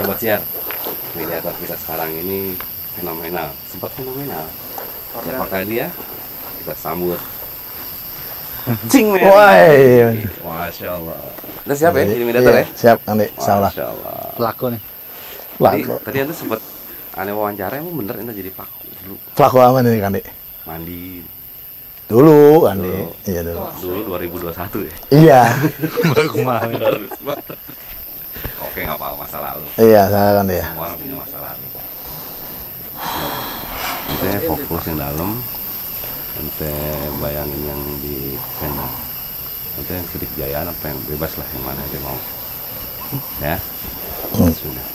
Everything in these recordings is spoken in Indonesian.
Sobat Siar, miniatur kita sekarang ini fenomenal, sempat fenomenal. Siapakah dia? Kita sambut Cing Mary. Wah, Masya Allah. Udah siap ya jadi miniatur ya? Siap, nanti salah. Masya Allah. Pelaku nih. Tadi anda sempat aneh wawancara, emang bener anda jadi paku dulu? Pelaku apa nih, Kandi? Mandi Dulu, Kandi. Iya dulu. dulu 2021 ya? Iya. Baru kemarin. Oke, nggak apa-apa, masa lalu. Iya, saya Kandi ya. Semua orang punya masa lalu. Ente fokus yang dalam, ente bayangin yang di pena. Ente yang kedik jayaan apa yang bebas lah, yang mana aja mau. Ya, sudah.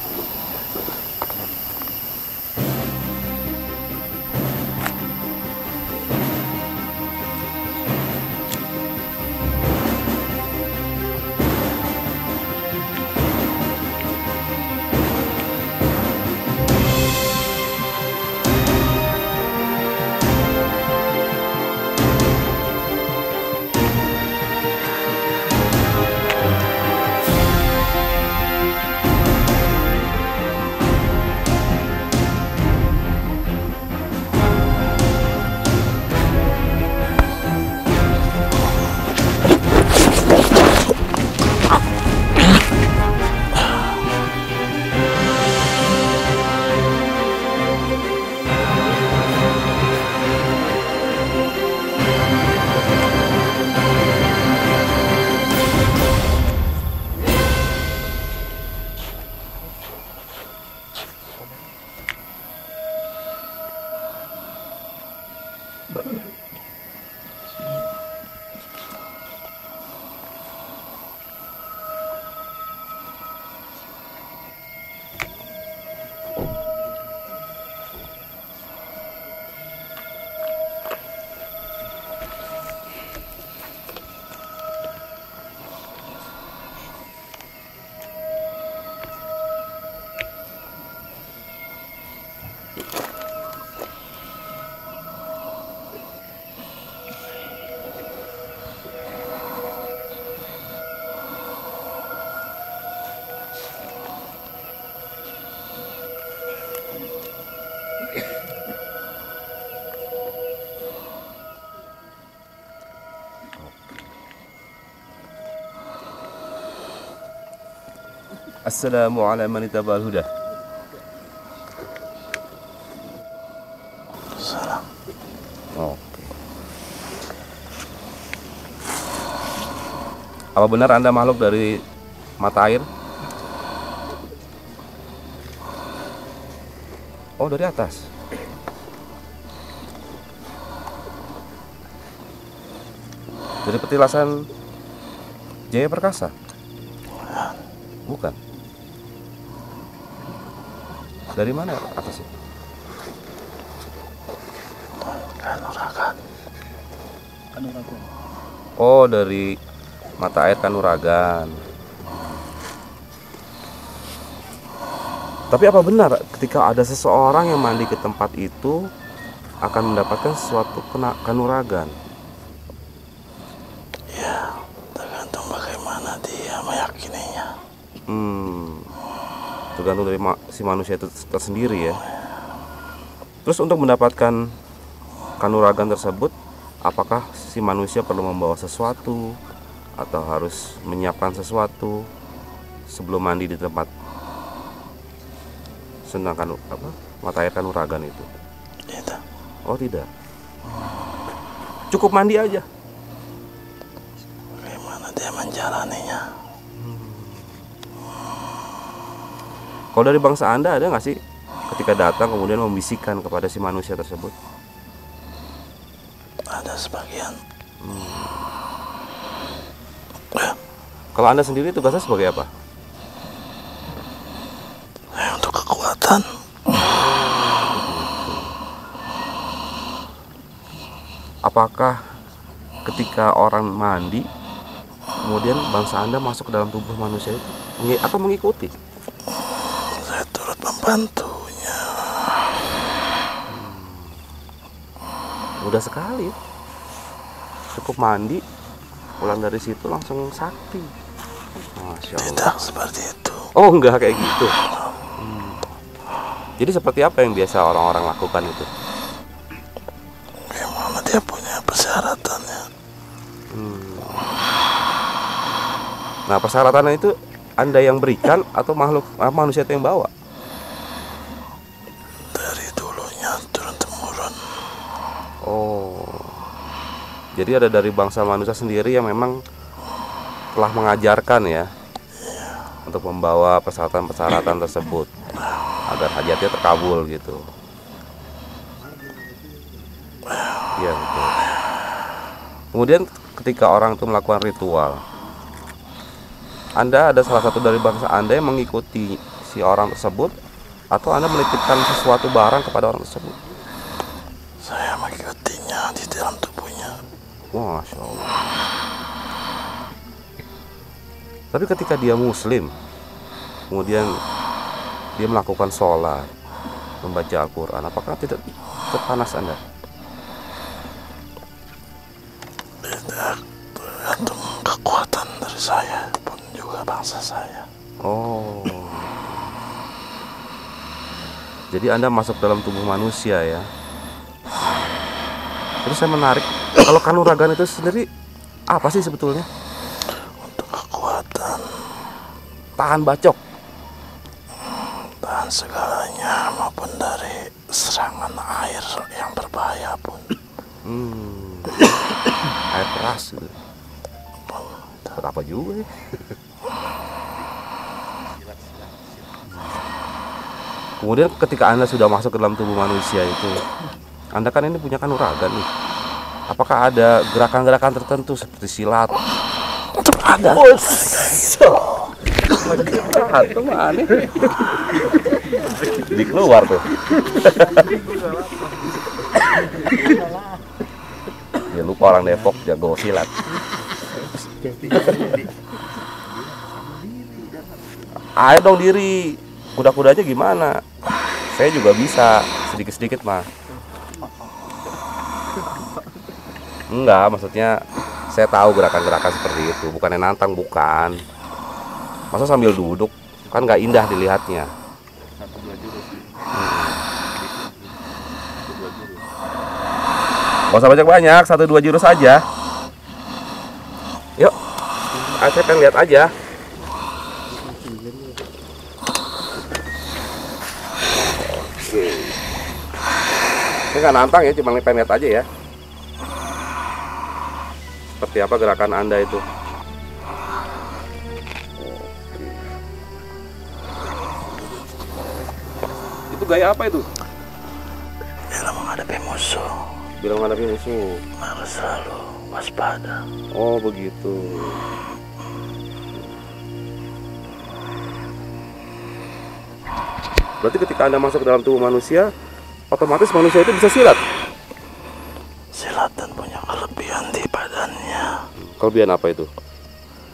Assalamualaikum warahmatullahi wabarakatuh. Salam. Oke. Apa benar Anda makhluk dari mata air? Oh, dari atas. Dari petilasan Jaya Perkasa? Bukan. Dari mana atasnya? Kanuragan. Oh, dari mata air Kanuragan. Tapi apa benar ketika ada seseorang yang mandi ke tempat itu akan mendapatkan sesuatu kanuragan? Ya, tergantung bagaimana dia meyakininya. Tergantung dari si manusia itu tersendiri ya. Terus untuk mendapatkan kanuragan tersebut, apakah si manusia perlu membawa sesuatu atau harus menyiapkan sesuatu sebelum mandi di tempat sedangkan mata air kanuragan itu? Tidak. Oh tidak, cukup mandi aja. Bagaimana dia menjalaninya? Kalau dari bangsa Anda ada nggak sih ketika datang kemudian membisikkan kepada si manusia tersebut? Ada sebagian. Kalau Anda sendiri tugasnya sebagai apa? Untuk kekuatan. Apakah ketika orang mandi kemudian bangsa Anda masuk ke dalam tubuh manusia itu atau mengikuti? Saya turut membantunya. Mudah sekali. Cukup mandi, pulang dari situ langsung sakti. Masya Allah. Tidak seperti itu. Oh enggak kayak gitu. Jadi seperti apa yang biasa orang-orang lakukan itu? Gimana dia punya persyaratannya? Nah, persyaratannya itu Anda yang berikan atau manusia itu yang bawa? Dari dulunya turun temurun. Oh, jadi ada dari bangsa manusia sendiri yang memang telah mengajarkan ya, untuk membawa persyaratan-persyaratan tersebut agar hajatnya terkabul gitu. Iya betul. Kemudian ketika orang itu melakukan ritual, Anda ada salah satu dari bangsa Anda yang mengikuti si orang tersebut, atau Anda menitipkan sesuatu barang kepada orang tersebut? Saya mengikutinya di dalam tubuhnya. Wah, Masya Allah. Tapi ketika dia muslim, kemudian dia melakukan sholat, membaca Al-Quran, apakah tidak terpanas Anda? Tidak tergantung kekuatan dari saya pun juga bangsa saya. Oh, jadi Anda masuk dalam tubuh manusia ya. Terus saya menarik, kalau kanuragan itu sendiri apa sih sebetulnya? Untuk kekuatan, Tahan bacok. tahan segalanya maupun dari serangan air yang berbahaya pun. Air keras gitu. Apa juga ya? Kemudian ketika Anda sudah masuk ke dalam tubuh manusia itu, Anda kan ini punya kanuragan nih. Apakah ada gerakan-gerakan tertentu seperti silat? Untuk ada. Itu mana? Di keluar tuh. Ya lupa orang Depok jago silat. Ayo dong diri. Kuda-kudanya gimana? Saya juga bisa sedikit-sedikit mah. Enggak, maksudnya saya tahu gerakan-gerakan seperti itu. Bukannya nantang, bukan. Masa sambil duduk kan nggak indah dilihatnya. Gak usah banyak-banyak, 1-2 jurus aja. Yuk, saya pengen lihat aja. Oke. Saya nggak nantang ya, cuma pengen lihat aja ya. Seperti apa gerakan Anda itu? Itu gaya apa itu? Bila menghadapi musuh, Bilang menghadapi musuh. harus selalu waspada. Oh begitu. Berarti ketika Anda masuk ke dalam tubuh manusia, otomatis manusia itu bisa silat. Silat dan punya kelebihan di badannya. Kelebihan apa itu?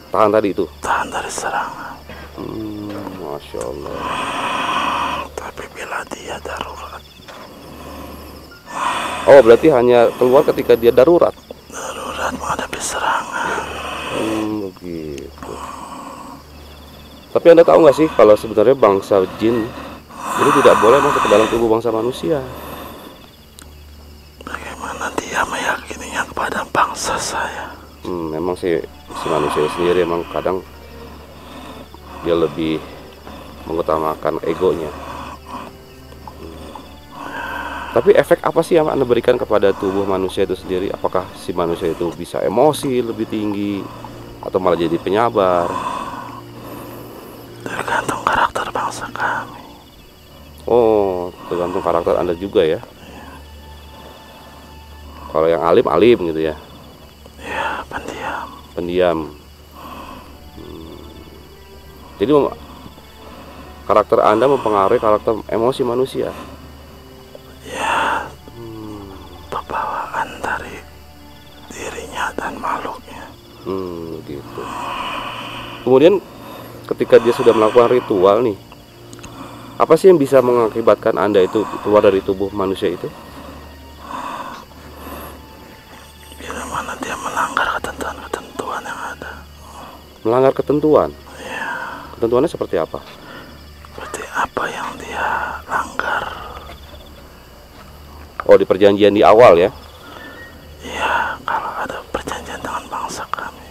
Tahan tadi itu. Tahan dari serangan. Masya Allah. Tapi bila dia darurat, Oh berarti hanya keluar ketika dia darurat. darurat menghadapi serangan. Begitu. Tapi Anda tahu nggak sih kalau sebenarnya bangsa jin itu tidak boleh masuk ke dalam tubuh bangsa manusia. Bagaimana dia meyakininya kepada bangsa saya? Memang sih si manusia sendiri emang kadang dia lebih mengutamakan egonya. Tapi efek apa sih yang Anda berikan kepada tubuh manusia itu sendiri? Apakah si manusia itu bisa emosi lebih tinggi atau malah jadi penyabar? Tergantung karakter bangsa kami. Oh, tergantung karakter Anda juga ya. Kalau yang alim, alim gitu ya. Ya, pendiam. Pendiam. Jadi karakter Anda mempengaruhi karakter emosi manusia. Ya, pembawaan dari dirinya dan makhluknya. Gitu. Kemudian ketika dia sudah melakukan ritual nih, apa sih yang bisa mengakibatkan Anda itu keluar dari tubuh manusia itu? Bila mana dia melanggar ketentuan-ketentuan yang ada. Melanggar ketentuan? Ya, Ketentuannya seperti apa? seperti apa yang dia langgar kalau di perjanjian di awal ya. Iya, kalau ada perjanjian dengan bangsa kami.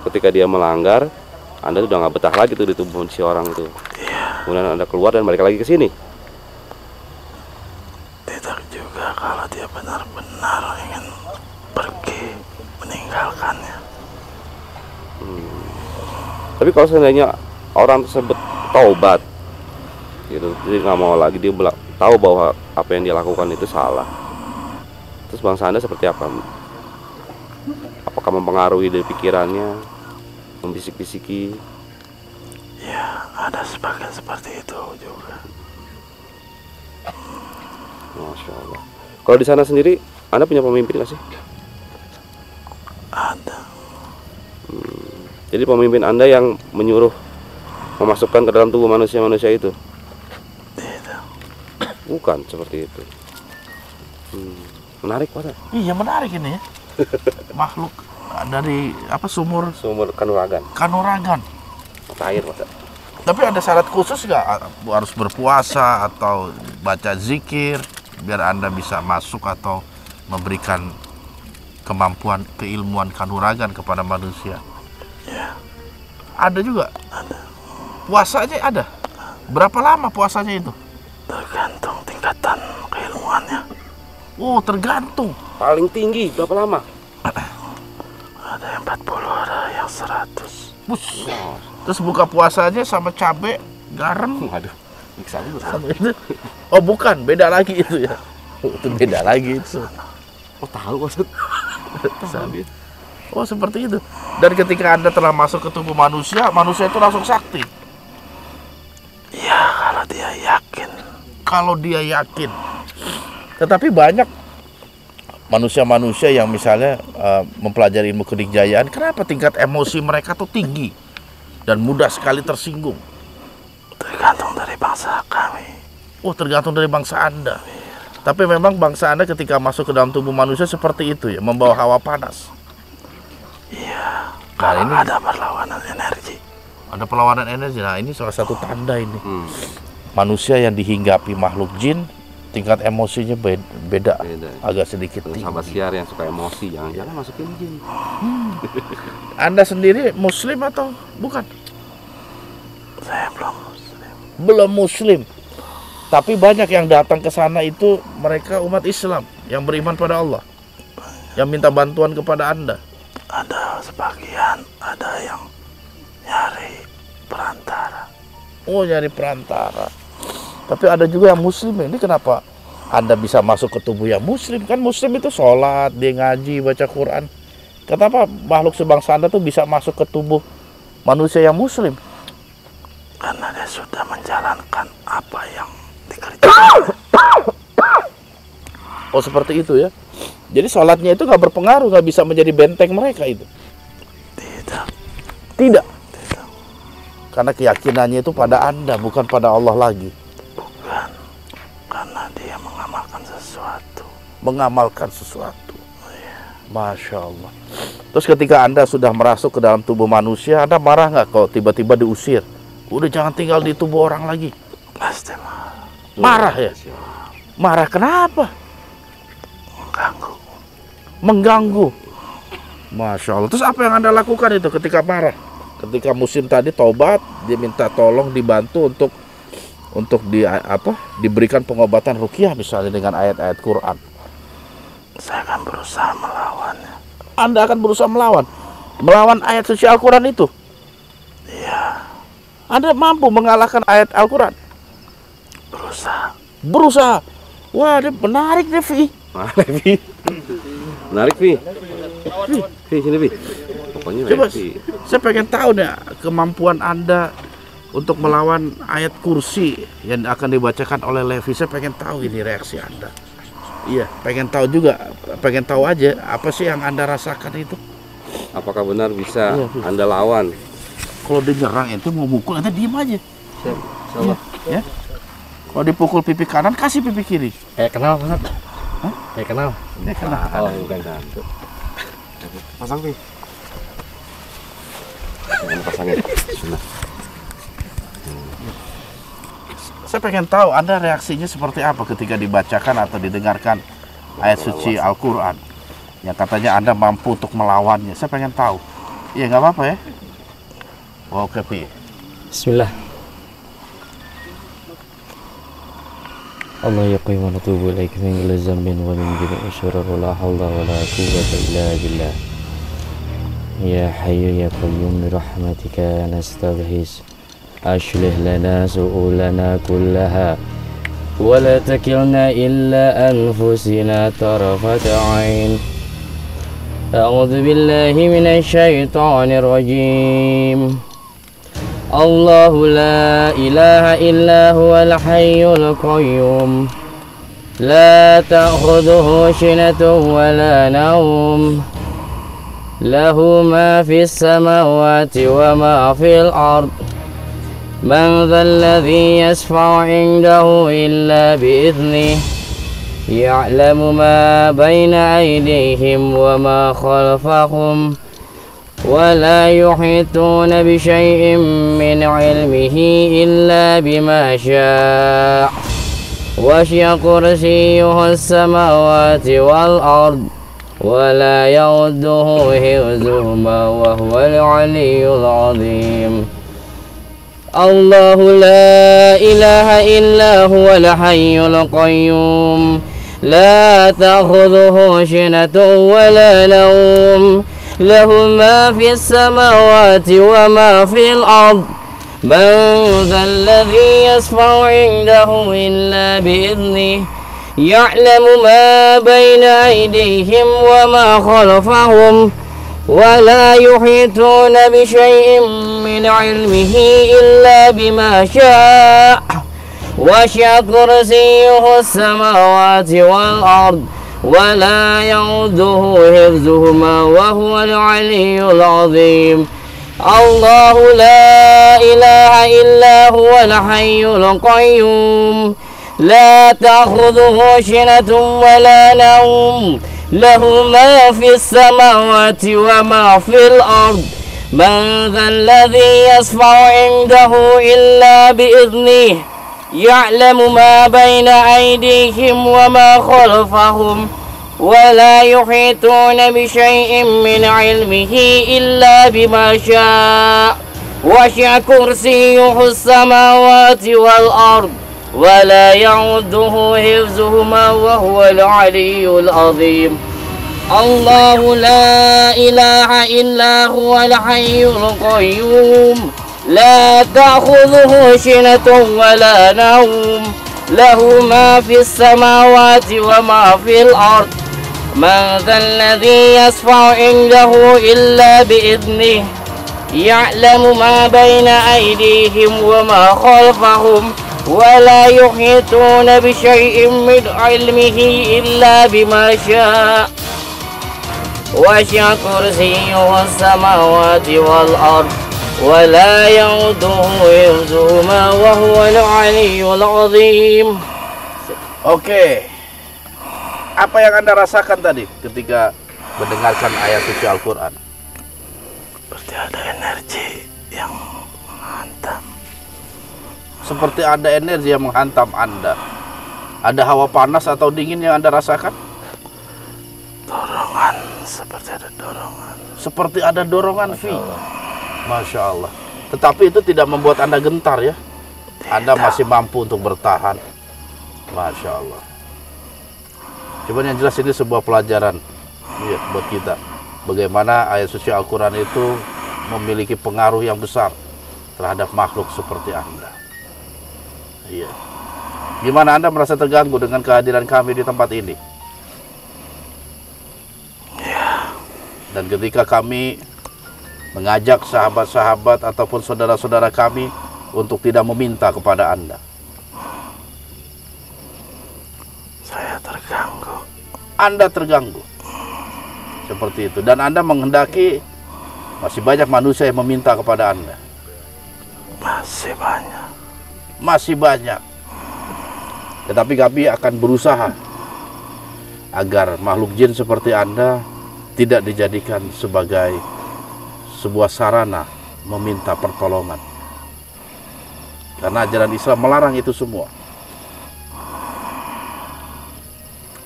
Ketika dia melanggar, Anda udah nggak betah lagi tuh di tubuh si orang itu. Iya. Kemudian Anda keluar dan balik lagi ke sini. Tidak juga kalau dia benar-benar ingin pergi meninggalkannya. Tapi kalau seandainya orang tersebut taubat, gitu, jadi nggak mau lagi, dia tahu bahwa apa yang dia lakukan itu salah. Terus bangsa Anda seperti apa? Apakah mempengaruhi dari pikirannya, membisik-bisiki? Ya, ada sebagian seperti itu juga. Masya Allah. Kalau di sana sendiri, Anda punya pemimpin nggak sih? Ada. Jadi pemimpin Anda yang menyuruh memasukkan ke dalam tubuh manusia-manusia itu? Tidak. Bukan seperti itu. Menarik Pak. Iya menarik ini ya. Makhluk dari apa sumur Sumur kanuragan, Kanuragan. mata air Pak. Tapi ada syarat khusus nggak? Harus berpuasa atau baca zikir biar Anda bisa masuk atau memberikan kemampuan keilmuan kanuragan kepada manusia? Ya, Ada juga. ada. Puasa aja ada. Berapa lama puasanya itu? Tergantung tingkatan keilmuannya. Oh tergantung. Paling tinggi berapa lama? Ada yang 40, ada yang 100. Bus. Terus buka puasanya sama cabe, garam. Waduh, nyiksa juga. Sama itu. Oh bukan, beda lagi itu ya. Itu beda lagi itu. Oh tahu maksud. Oh seperti itu. Dan ketika Anda telah masuk ke tubuh manusia, manusia itu langsung sakti. Ya, kalau dia yakin. Kalau dia yakin. Tetapi banyak manusia-manusia yang misalnya mempelajari ilmu kedikjayaan, kenapa tingkat emosi mereka tuh tinggi dan mudah sekali tersinggung? Tergantung dari bangsa kami. Oh tergantung dari bangsa Anda. Tapi memang bangsa Anda ketika masuk ke dalam tubuh manusia seperti itu ya, membawa hawa panas. Iya, Nah kalau ini ada perlawanan energi. ada perlawanan energi. Nah ini salah satu tanda ini. Manusia yang dihinggapi makhluk jin, tingkat emosinya beda. Agak sedikit Terus tinggi. sahabat siar yang suka emosi, jangan masukin jin. Anda sendiri muslim atau bukan? Saya belum muslim. Belum muslim. Tapi banyak yang datang ke sana itu mereka umat Islam yang beriman pada Allah, yang minta bantuan kepada Anda. Ada sebagian, ada yang nyari perantara. Oh nyari perantara. Tapi ada juga yang muslim. Ini kenapa Anda bisa masuk ke tubuh yang muslim? Kan muslim itu sholat, dia ngaji, baca Quran. Kenapa makhluk sebangsa Anda tuh bisa masuk ke tubuh manusia yang muslim? Karena dia sudah menjalankan apa yang dikerjakan. Oh seperti itu ya. Jadi sholatnya itu nggak berpengaruh, nggak bisa menjadi benteng mereka itu. Tidak. Tidak. Karena keyakinannya itu pada Anda, bukan pada Allah lagi. Bukan. Karena dia mengamalkan sesuatu. Mengamalkan sesuatu. Masya Allah. Terus ketika Anda sudah merasuk ke dalam tubuh manusia, Anda marah nggak kalau tiba-tiba diusir? Udah jangan tinggal di tubuh orang lagi. Pasti marah. Marah ya? Marah kenapa? Mengganggu. Mengganggu. Masya Allah. Terus apa yang Anda lakukan itu ketika marah? Ketika musim tadi taubat, dia minta tolong dibantu untuk diberikan pengobatan ruqyah misalnya dengan ayat-ayat Quran. Saya akan berusaha melawannya. Anda akan berusaha melawan ayat suci Al-Quran itu. Iya, Anda mampu mengalahkan ayat Al-Quran. Berusaha. Wah, ini menarik nih, Vi. Menarik Vi. Vi sini Vi. Pokoknya Coba, Vi. saya pengen tahu nih kemampuan Anda untuk melawan ayat kursi yang akan dibacakan oleh Levi. Saya pengen tahu ini reaksi Anda. Iya, pengen tahu aja apa sih yang Anda rasakan itu. Apakah benar bisa Iya, Vi. Anda lawan? Kalau dia nyerang itu mau mukul, Anda diem aja. Iya, ya. Kalau dipukul pipi kanan, kasih pipi kiri. Kenal Ustaz? Hah? Kenal. Oh, bukan hantu. Pasang Vi. Pasangin. Saya pengen tahu Anda reaksinya seperti apa ketika dibacakan atau didengarkan ayat suci Al-Quran yang katanya Anda mampu untuk melawannya. Saya pengen tahu. Iya, nggak apa-apa ya. Oke, Pi. Bismillah. Allah yaqim wa natubu ilaik min kulli dhanbin wa min jami'i syurur la haula wa la quwwata illa billah. Ya hayyu ya qayyum bi rahmatika nastaghis. Aslih lana su'ulana kullaha wa la takilna illa anfusina tarfata 'ain. A'udzu billahi minasy syaithanir rajim. Allahu la ilaha illa huwal hayyul qayyum. La ta'khudhuhu sinatun wa la nawm. Lahu ma fis samawati wa ma fil ard. Man dhal ladzi yashfa'u 'indahu illa bi idhnihi. Ya'lamu ma baina aydihim wa ma khalfahum. ولا يحيطون بشيء من علمه إلا بما شاء وسع كرسيه السماوات والأرض ولا يؤوده حفظهما وهو العلي العظيم. الله لا إله إلا هو الحي القيوم لا تأخذه سنة ولا نوم له ما في السماوات وما في الأرض. من ذا الذي يشفع عنده إلا بإذنه. يعلم ما بين أيديهم وما خلفهم ولا يحيطون بشيء من علمه إلا بما شاء وسع كرسيه السماوات والأرض ولا يؤوده حفظهما وهو العلي العظيم. الله لا إله إلا هو الحي القيوم لا تأخذه سنة ولا نوم له ما في السماوات وما في الأرض. من ذا الذي يشفع عنده إلا بإذنه. يعلم ما بين أيديهم وما خلفهم ولا يحيطون بشيء من علمه إلا بما شاء وسع كرسيه السماوات والأرض ولا يعوده حفظهما وهو العلي العظيم. الله لا إله إلا هو الحي القيوم لا تأخذه سنة ولا نوم له ما في السماوات وما في الأرض. من ذا الذي يشفع عنده إلا بإذنه. يعلم ما بين أيديهم وما خلفهم ولا يحيطون بشيء من علمه إلا بما شاء وسع كرسيه السماوات والأرض ولا يؤوده حفظهما وهو العلي العظيم. Oke. Apa yang Anda rasakan tadi ketika mendengarkan ayat suci Al-Quran? Seperti ada energi yang menghantam. Seperti ada energi yang menghantam Anda. Ada hawa panas atau dingin yang Anda rasakan? Dorongan, seperti ada dorongan. Seperti ada dorongan, Fi. Masya Allah. Tetapi itu tidak membuat Anda gentar ya. Anda masih mampu untuk bertahan. Masya Allah. Cuman yang jelas ini sebuah pelajaran ya, buat kita. Bagaimana ayat suci Al-Quran itu memiliki pengaruh yang besar terhadap makhluk seperti Anda. Iya. Gimana Anda merasa terganggu dengan kehadiran kami di tempat ini? Ya. Dan ketika kami mengajak sahabat-sahabat ataupun saudara-saudara kami untuk tidak meminta kepada Anda, Saya terganggu. Anda terganggu. Seperti itu. Dan Anda menghendaki masih banyak manusia yang meminta kepada Anda. Masih banyak. Masih banyak. Tetapi kami akan berusaha agar makhluk jin seperti Anda tidak dijadikan sebagai sebuah sarana meminta pertolongan. Karena ajaran Islam melarang itu semua.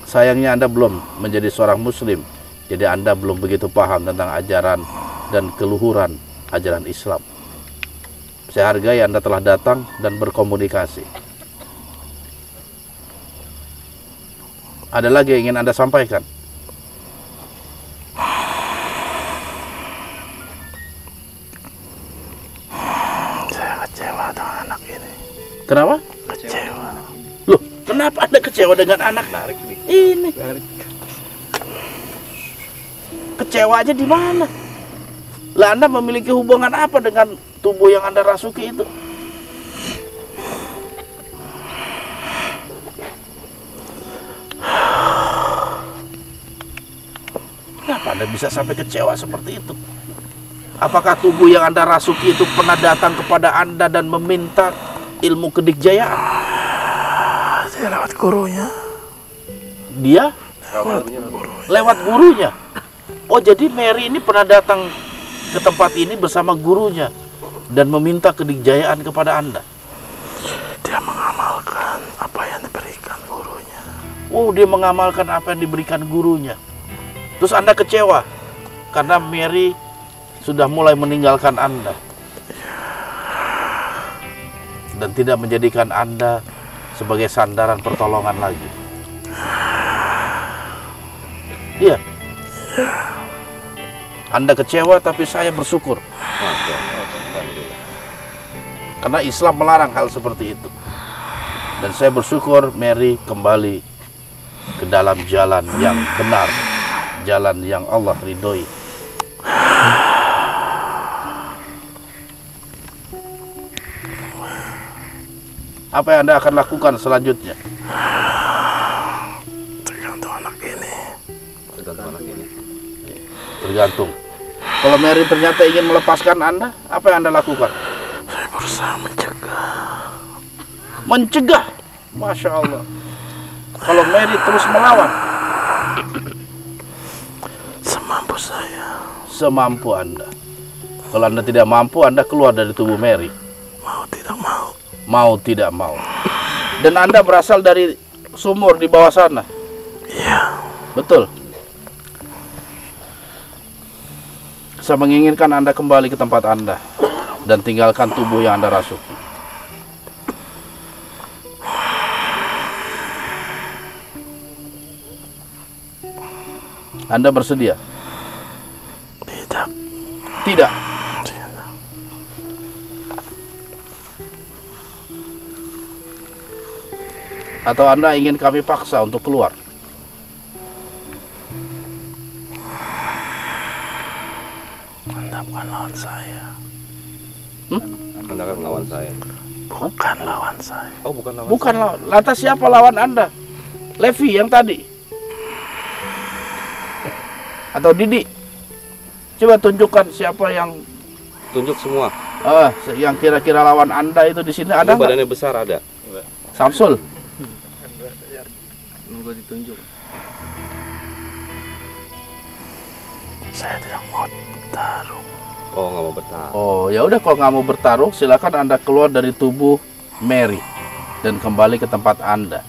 Sayangnya Anda belum menjadi seorang muslim, jadi Anda belum begitu paham tentang ajaran dan keluhuran ajaran Islam. Saya hargai Anda telah datang dan berkomunikasi. Ada lagi yang ingin Anda sampaikan? Saya kecewa dengan anak ini. Kenapa? Kecewa. Loh, kenapa Anda kecewa dengan anak ini? Kecewa aja di mana? Lah Anda memiliki hubungan apa dengan tubuh yang Anda rasuki itu? Kenapa Anda bisa sampai kecewa seperti itu? Apakah tubuh yang Anda rasuki itu pernah datang kepada Anda dan meminta ilmu kedikjayaan? Dia lewat gurunya. Dia? Lewat gurunya. Oh, jadi Mary ini pernah datang ke tempat ini bersama gurunya dan meminta kedikjayaan kepada Anda. Dia mengamalkan apa yang diberikan gurunya. Oh, dia mengamalkan apa yang diberikan gurunya. Terus Anda kecewa karena Mary sudah mulai meninggalkan Anda dan tidak menjadikan Anda sebagai sandaran pertolongan lagi. Iya. Anda kecewa, tapi saya bersyukur. Karena Islam melarang hal seperti itu. Dan saya bersyukur Mary kembali ke dalam jalan yang benar, jalan yang Allah ridhoi. Apa yang Anda akan lakukan selanjutnya? Tergantung anak ini. Tergantung. Kalau Mary ternyata ingin melepaskan Anda, apa yang Anda lakukan? Saya berusaha mencegah. Mencegah. Masya Allah. Kalau Mary terus melawan, Semampu saya. semampu Anda. Kalau Anda tidak mampu, Anda keluar dari tubuh Mary. Mau tidak mau. Mau tidak mau. Dan Anda berasal dari sumur di bawah sana. Iya. Betul. Saya menginginkan Anda kembali ke tempat Anda dan tinggalkan tubuh yang Anda rasuki. Anda bersedia? Tidak. Tidak. Tidak. Atau Anda ingin kami paksa untuk keluar? Anda bukan lawan saya. Anda akan melawan saya. Bukan lawan saya. Oh, bukan lawan. Bukan lawan. Lantas siapa lawan Anda? Levi yang tadi? Atau Didi? Coba tunjukkan siapa yang Tunjuk semua. yang kira-kira lawan Anda itu di sini ada Ini nggak? badannya besar ada. Samsul. Nunggu ditunjuk. Saya tidak mau tarung. Oh, nggak mau bertahan. Oh, ya udah kalau nggak mau bertarung, silakan Anda keluar dari tubuh Mary dan kembali ke tempat Anda.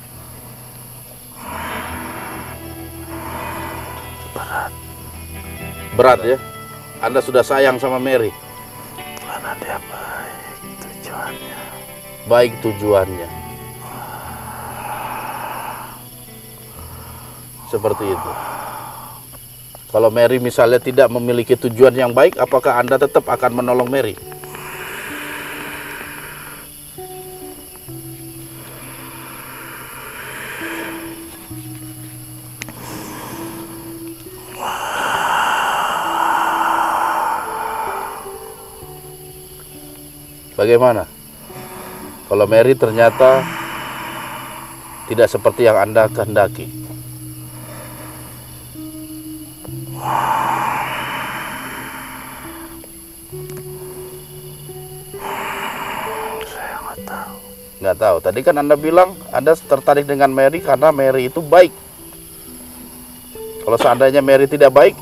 Berat. Berat ya? Anda sudah sayang sama Mary. Karena dia baik tujuannya. Baik tujuannya. Seperti itu. Kalau Mary misalnya tidak memiliki tujuan yang baik, apakah Anda tetap akan menolong Mary? Bagaimana? Kalau Mary ternyata tidak seperti yang Anda kehendaki. Saya nggak tahu. Nggak tahu. Tadi kan Anda bilang Anda tertarik dengan Mary karena Mary itu baik. Kalau seandainya Mary tidak baik,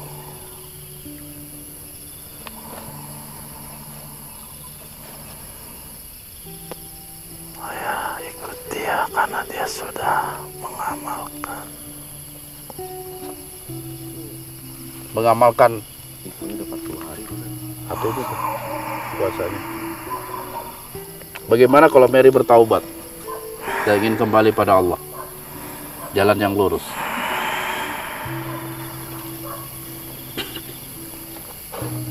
sudah mengamalkan. Mengamalkan Ini udah 40 hari. atau itu tuh puasanya. Bagaimana kalau Mary bertaubat dan ingin kembali pada Allah, jalan yang lurus?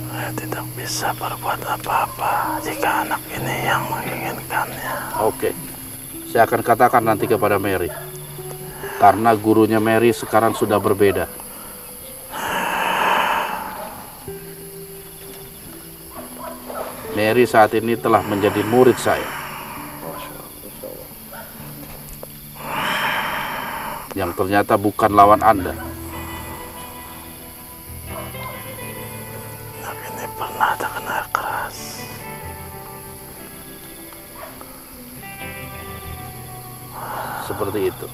Saya tidak bisa berbuat apa-apa jika anak ini yang menginginkannya. Oke, saya akan katakan nanti kepada Mary, karena gurunya Mary sekarang sudah berbeda. Mary saat ini telah menjadi murid saya, yang ternyata bukan lawan Anda. Anak ini pernah terkena keras. Seperti itu.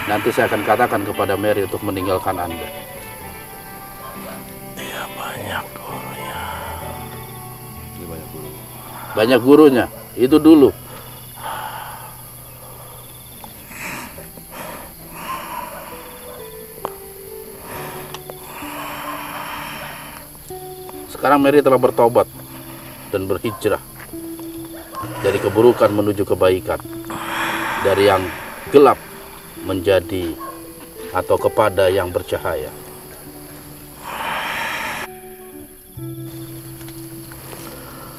Nanti saya akan katakan kepada Mary untuk meninggalkan Anda. Dia banyak gurunya. Ini banyak guru. Banyak gurunya, itu dulu. Sekarang Mary telah bertobat dan berhijrah dari keburukan menuju kebaikan, dari yang gelap menjadi atau kepada yang bercahaya.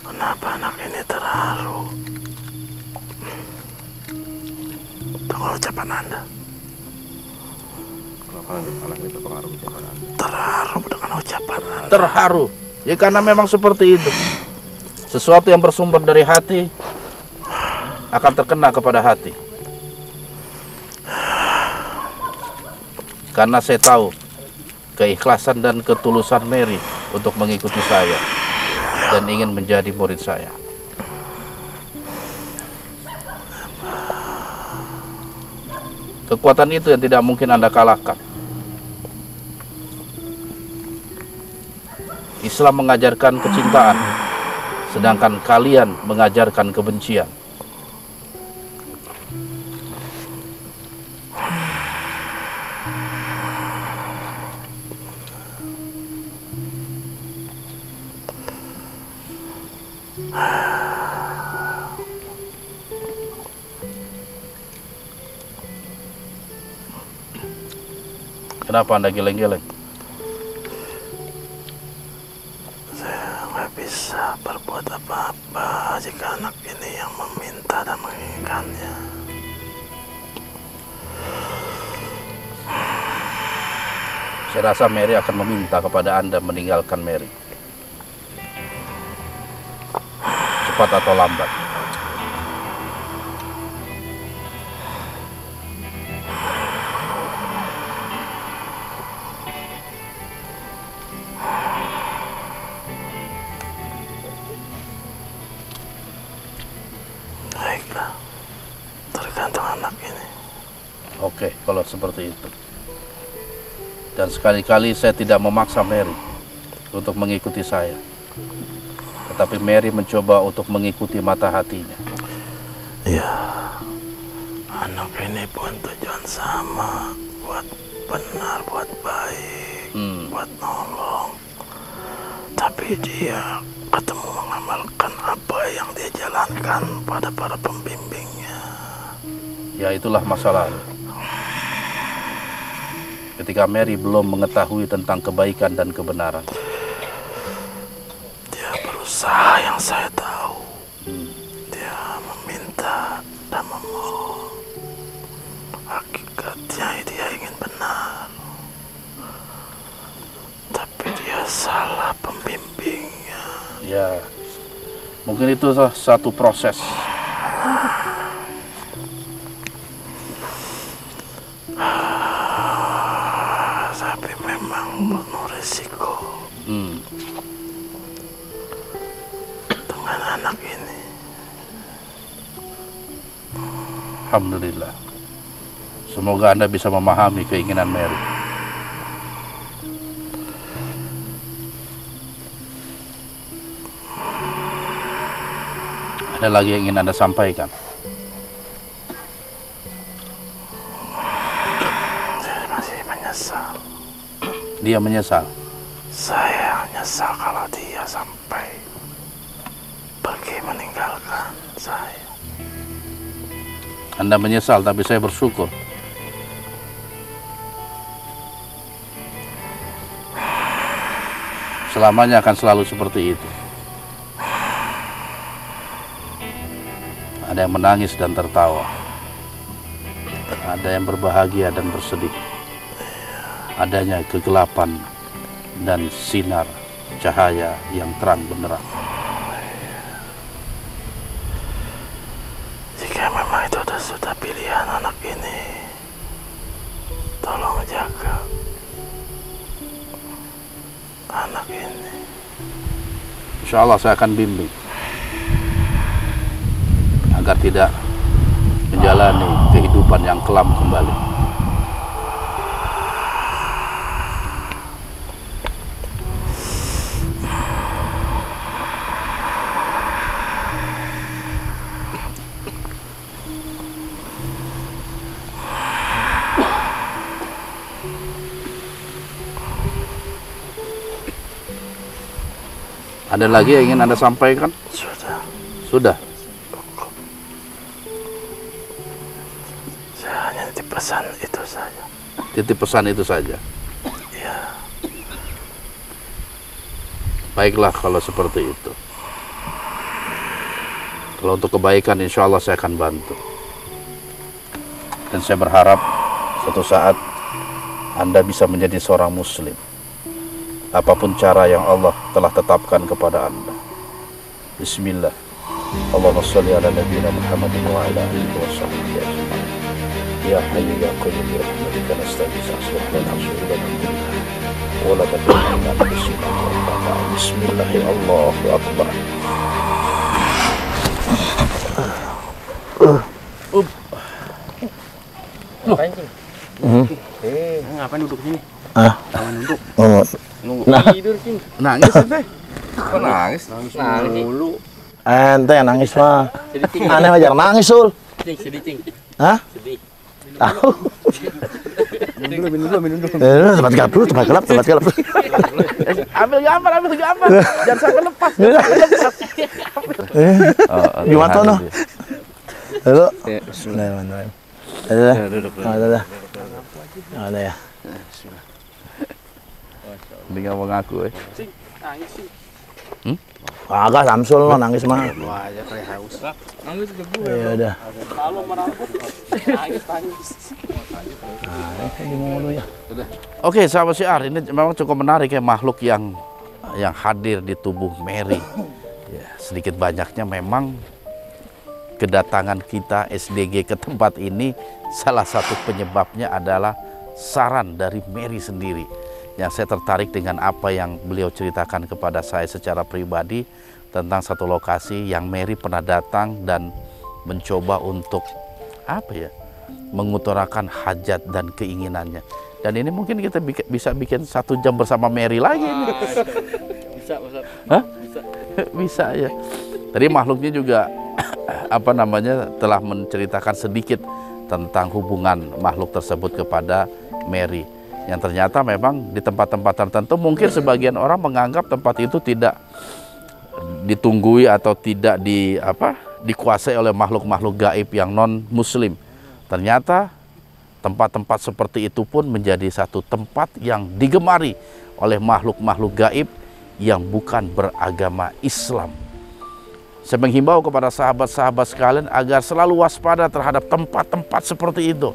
Kenapa anak ini terharu dengan ucapan Anda? Kenapa anak ini terpengaruh ucapan Anda? Terharu dengan ucapan Anda. Terharu, ya karena memang seperti itu. Sesuatu yang bersumber dari hati akan terkena kepada hati. Karena saya tahu keikhlasan dan ketulusan Mary untuk mengikuti saya dan ingin menjadi murid saya. Kekuatan itu yang tidak mungkin Anda kalahkan. Islam mengajarkan kecintaan, sedangkan kalian mengajarkan kebencian. Kenapa Anda geleng-geleng? Saya nggak bisa berbuat apa-apa jika anak ini yang meminta dan menginginkannya. Saya rasa Mary akan meminta kepada Anda meninggalkan Mary. Cepat atau lambat. Baiklah, tergantung anak ini. Oke, kalau seperti itu. Dan sekali-kali saya tidak memaksa Mary untuk mengikuti saya. Tetapi Mary mencoba untuk mengikuti mata hatinya. Ya, anak ini pun tujuan sama, buat benar, buat baik, buat nolong. Tapi dia ketemu mengamalkan apa yang dia jalankan pada para pembimbingnya. Ya itulah masalah. Ketika Mary belum mengetahui tentang kebaikan dan kebenaran. Dia berusaha yang saya tahu. Dia meminta dan memohon. Hakikatnya dia ingin benar. Tapi dia salah pembimbingnya. Ya, mungkin itu satu proses. Tapi memang penuh risiko dengan anak ini. Alhamdulillah. Semoga Anda bisa memahami keinginan Mary. Ada lagi yang ingin Anda sampaikan? Saya masih menyesal. Dia menyesal. Saya menyesal kalau dia sampai pergi meninggalkan saya. Anda menyesal, tapi saya bersyukur. Selamanya akan selalu seperti itu. Ada yang menangis dan tertawa. Ada yang berbahagia dan bersedih. Adanya kegelapan dan sinar cahaya yang terang benderang. Jika memang itu sudah pilihan anak ini, tolong jaga anak ini. Insya Allah saya akan bimbing agar tidak menjalani kehidupan yang kelam kembali. Ada lagi yang ingin Anda sampaikan? Sudah. Sudah. Saya hanya titip pesan itu saja. Titip pesan itu saja. Ya, Baiklah kalau seperti itu. Kalau untuk kebaikan insya Allah saya akan bantu. Dan saya berharap suatu saat Anda bisa menjadi seorang muslim. Apapun cara yang Allah telah tetapkan kepada Anda. Bismillah. Allahumma sholli ala nabiyyina Muhammadin wa ala alihi wa sahbihi ajma'in. Ya hayyu ya qayyum bi rahmatika nastaghits aslih lana shururana kullaha wa la takilna ila anfusina tarfata ayn. Bismillahirrahmanirrahim. Allahu akbar. Ngapain sih? Ngapain duduk sini? Ngapain duduk? Nunggu tidur sih. Nangis ente? Kok nangis? Nangis mulu. ente yang nangis mah. Sedih ting. Aneh aja nangis, Sul. Sedih ting. Hah? Sedih. Tahu. Minum dulu. Tempat gelap. Ambil gambar. Jangan sampai lepas. Gimana tuh, noh? Halo. Bismillahirrahmanirrahim. Ada ya. Dia nggak mau ngaku. Nangis sih. Agak Samsul lo nangis mah. Wah, ya kayak haus. Nangis juga gue. Ya udah. Kalau merampok. Nangis. Oke, sahabat syiar, ini memang cukup menarik ya, makhluk yang hadir di tubuh Mary. Ya, sedikit banyaknya memang kedatangan kita SDG ke tempat ini salah satu penyebabnya adalah saran dari Mary sendiri. Yang saya tertarik dengan apa yang beliau ceritakan kepada saya secara pribadi tentang satu lokasi yang Mary pernah datang dan mencoba untuk mengutarakan hajat dan keinginannya. Dan ini mungkin kita bisa bikin 1 jam bersama Mary lagi ini. Bisa. Hah? Bisa ya. Tadi makhluknya juga telah menceritakan sedikit tentang hubungan makhluk tersebut kepada Mary. Yang ternyata memang di tempat-tempat tertentu mungkin sebagian orang menganggap tempat itu tidak ditunggui atau tidak dikuasai oleh makhluk-makhluk gaib yang non-muslim. Ternyata tempat-tempat seperti itu pun menjadi satu tempat yang digemari oleh makhluk-makhluk gaib yang bukan beragama Islam. Saya menghimbau kepada sahabat-sahabat sekalian agar selalu waspada terhadap tempat-tempat seperti itu.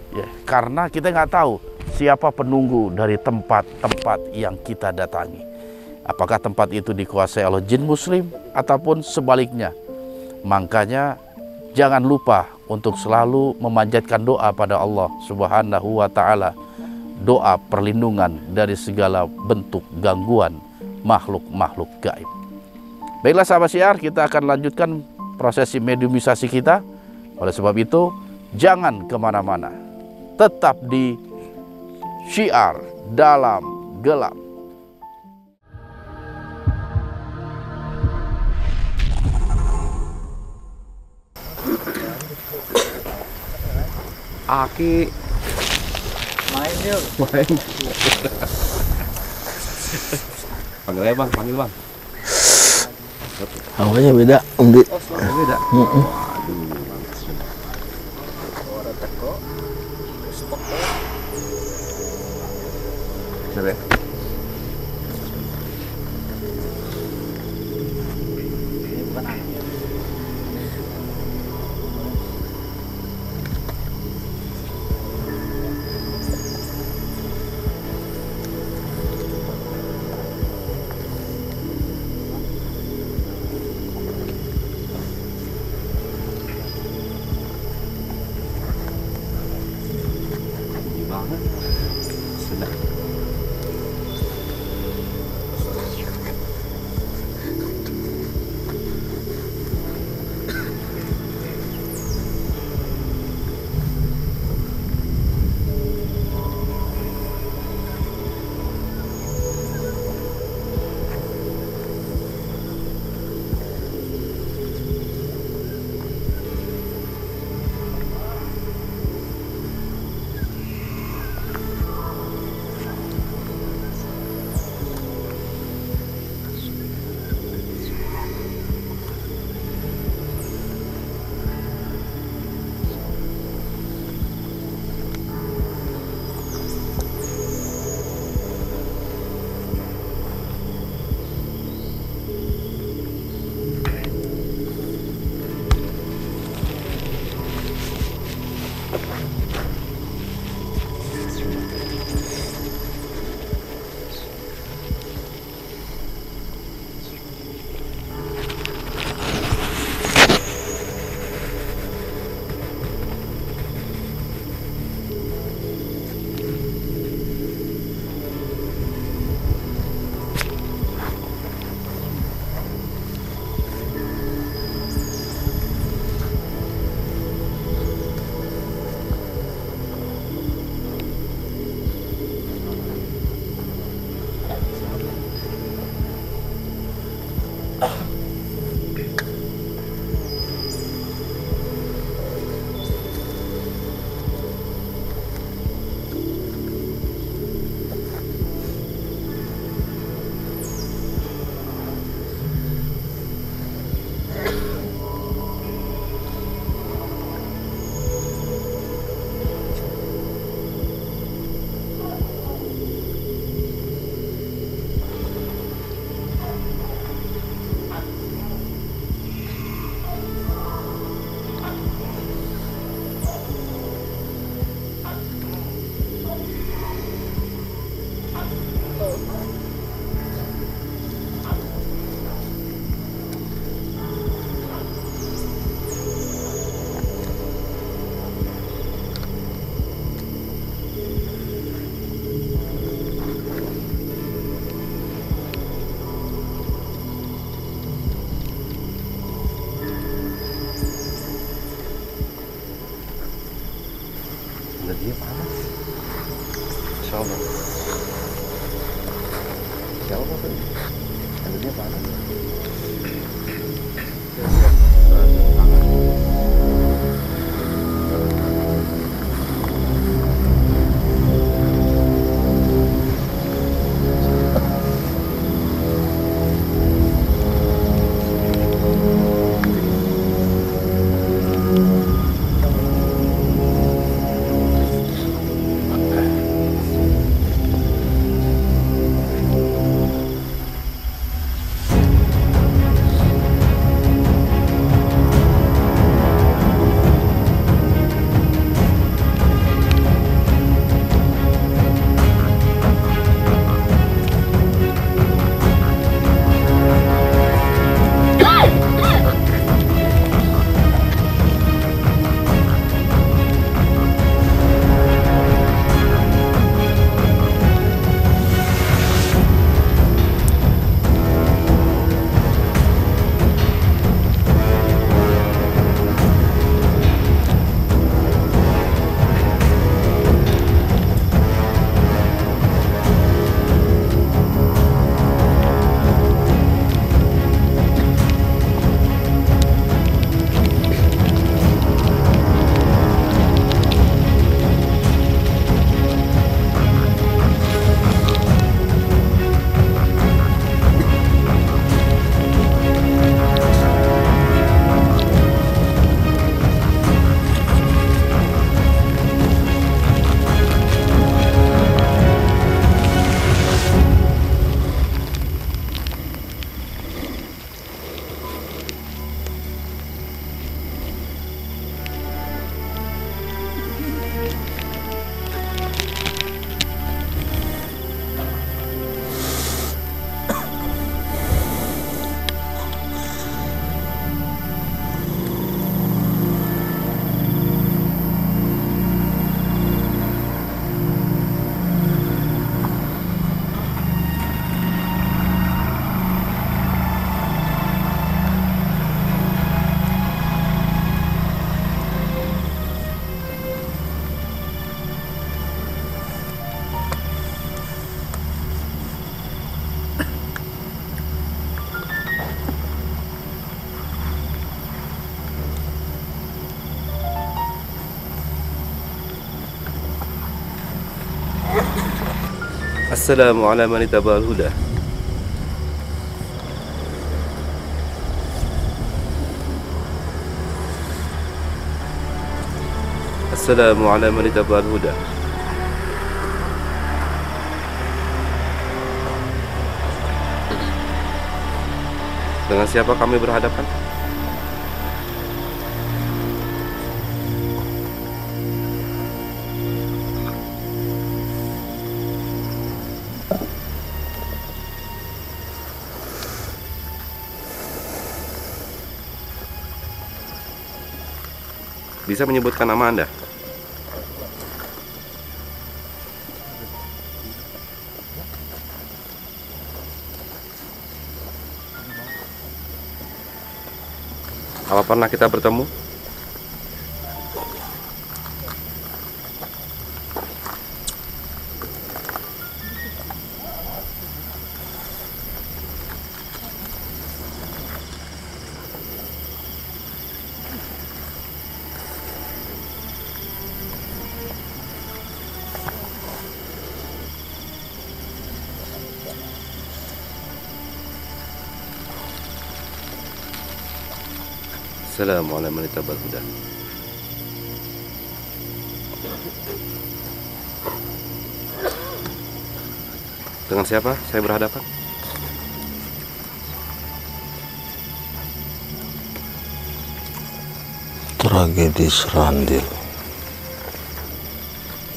Ya, karena kita nggak tahu siapa penunggu dari tempat-tempat yang kita datangi. Apakah tempat itu dikuasai oleh jin muslim ataupun sebaliknya. Makanya jangan lupa untuk selalu memanjatkan doa pada Allah Subhanahu wa Ta'ala. Doa perlindungan dari segala bentuk gangguan makhluk-makhluk gaib. Baiklah sahabat syiar, kita akan lanjutkan prosesi mediumisasi kita. Oleh sebab itu, jangan kemana-mana. Tetap di Syiar Dalam Gelap. Aki Main yuk. main. Panggil aja bang, panggil bang. Awalnya beda, Om Di. Beda. Waduh. Bener ya? Banget. Sudah. Dia panas. Insya Allah. Insya Allah tuh. Dia panas. Assalamu ala man ittaba'al huda. Assalamu ala man ittaba'al huda. Dengan siapa kami berhadapan? Bisa menyebutkan nama Anda? Apa pernah kita bertemu? Assalamu ala man ittaba'al huda. Dengan siapa saya berhadapan? Tragedi Serandil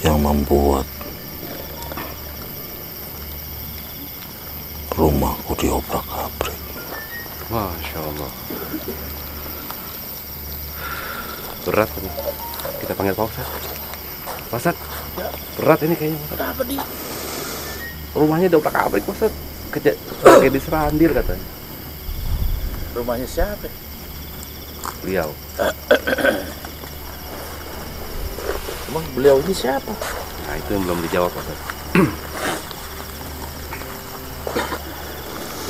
yang membuat rumahku diobrak-abrik. Masya Allah. Berat ini. Kita panggil Pak Ustadz. Pak Ustadz, berat ini kayaknya. Kenapa dia? Rumahnya udah obrak-abrik Pak Ustadz. Kayak di Serandil katanya. Rumahnya siapa? Beliau. Emang beliau ini siapa? Nah itu yang belum dijawab Pak Ustadz.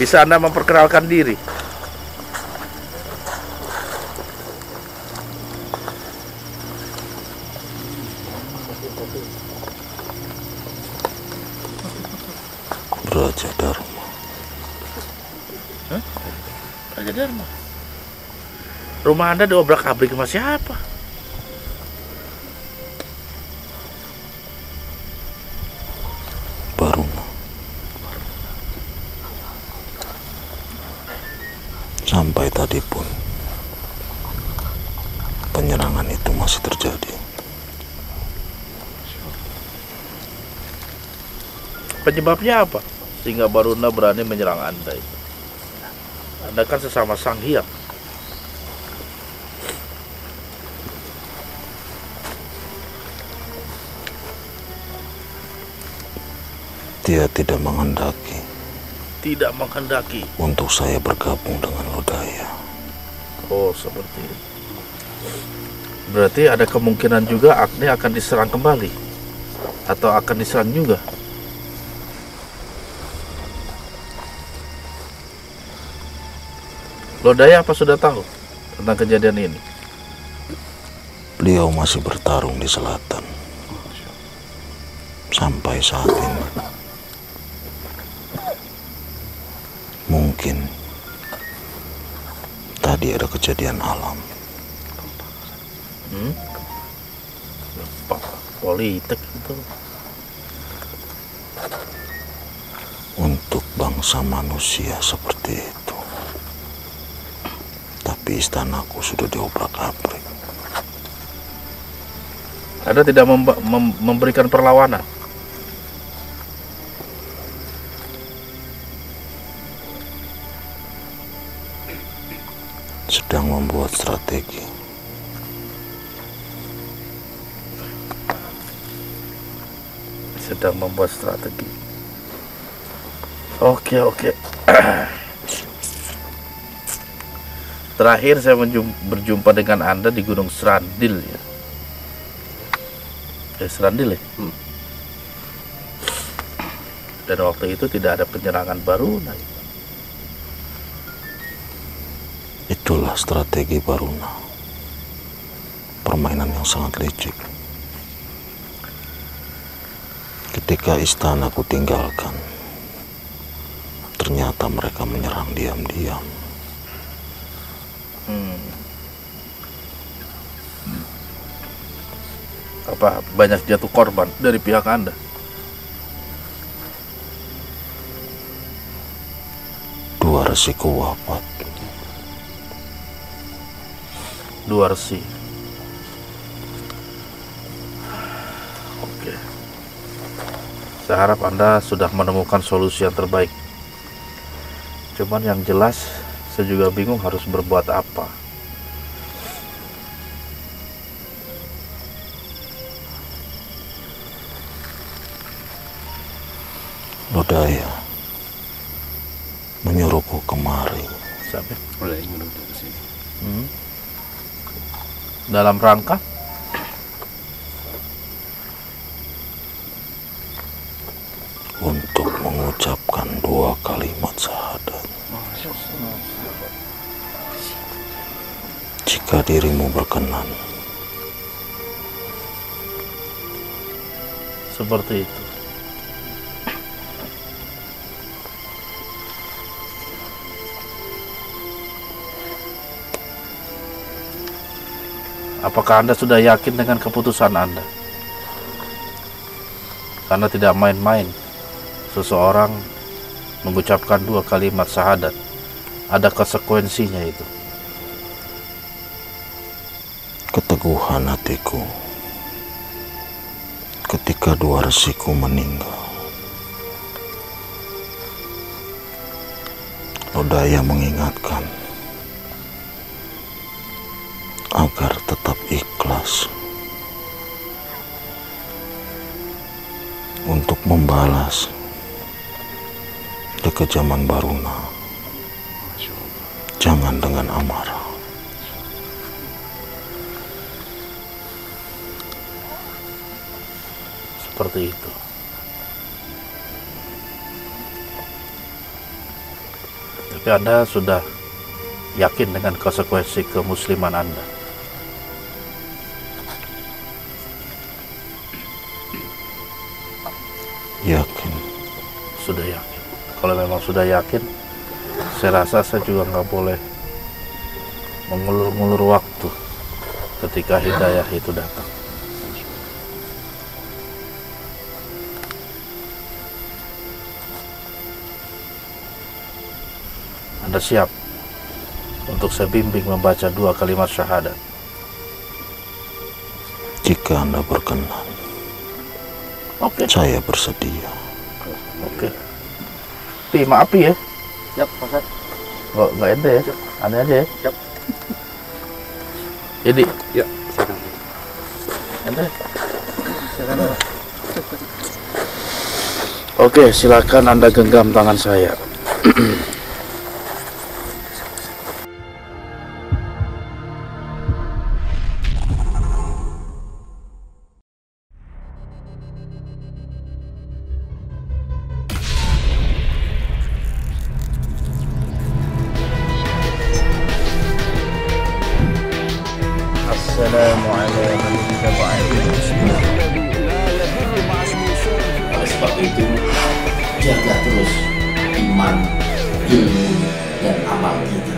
Bisa Anda memperkenalkan diri? Raja Dharma. Hah? Raja Dharma? Rumah Anda diobrak-abrik sama siapa? Baruna. Sampai tadi pun penyerangan itu masih terjadi. Penyebabnya apa? Sehingga Baruna berani menyerang Anda itu. Anda kan sesama Sang Hyang. Dia tidak menghendaki Tidak menghendaki. untuk saya bergabung dengan Lodaya. Oh, seperti itu. Berarti ada kemungkinan juga Agni akan diserang kembali. Atau akan diserang juga. Lodaya apa sudah tahu tentang kejadian ini? Beliau masih bertarung di selatan sampai saat ini. Mungkin tadi ada kejadian alam. Politik itu. Untuk bangsa manusia seperti itu. Tapi istanaku sudah diobrak-abrik. Anda tidak memberikan perlawanan. Sedang membuat strategi. Sedang membuat strategi. Oke. Terakhir saya berjumpa dengan Anda di Gunung Serandil ya. Serandil ya. Dan waktu itu tidak ada penyerangan Baruna. Itulah strategi Baruna. Permainan yang sangat licik. Ketika istana ku tinggalkan, ternyata mereka menyerang diam-diam. Apa banyak jatuh korban dari pihak Anda? Dua resiku wafat. Dua resi. Oke. Saya harap Anda sudah menemukan solusi yang terbaik. Cuman yang jelas, saya juga bingung harus berbuat apa. Lodaya menyuruhku kemari. Sampai Boleh nyuruh ke sini. dalam rangka untuk mengucapkan dua kalimat syahadat. Jika dirimu berkenan. seperti itu. Apakah Anda sudah yakin dengan keputusan Anda? Karena tidak main-main seseorang mengucapkan dua kalimat syahadat. Ada konsekuensinya itu. Keteguhan hatiku ketika dua resiku meninggal. Lodaya mengingatkan agar tetap ikhlas untuk membalas kekejaman Baruna. Jangan dengan amarah. Seperti itu. Tapi Anda sudah yakin dengan konsekuensi kemusliman Anda? Yakin. Sudah yakin. Kalau memang sudah yakin, saya rasa saya juga nggak boleh mengulur-ngulur waktu ketika hidayah itu datang. Anda siap untuk saya bimbing membaca dua kalimat syahadat? Jika Anda berkenan, Oke. saya bersedia. Oke. Pi, maaf ya. Siap, Pak Ustaz. Nggak ente ya. Aneh aja ya. Siap. Jadi, Ya, silakan. ente. Oke, silakan Anda genggam tangan saya. Assalamualaikum Oleh sebab itu, jaga terus iman, ilmu, dan amal kita.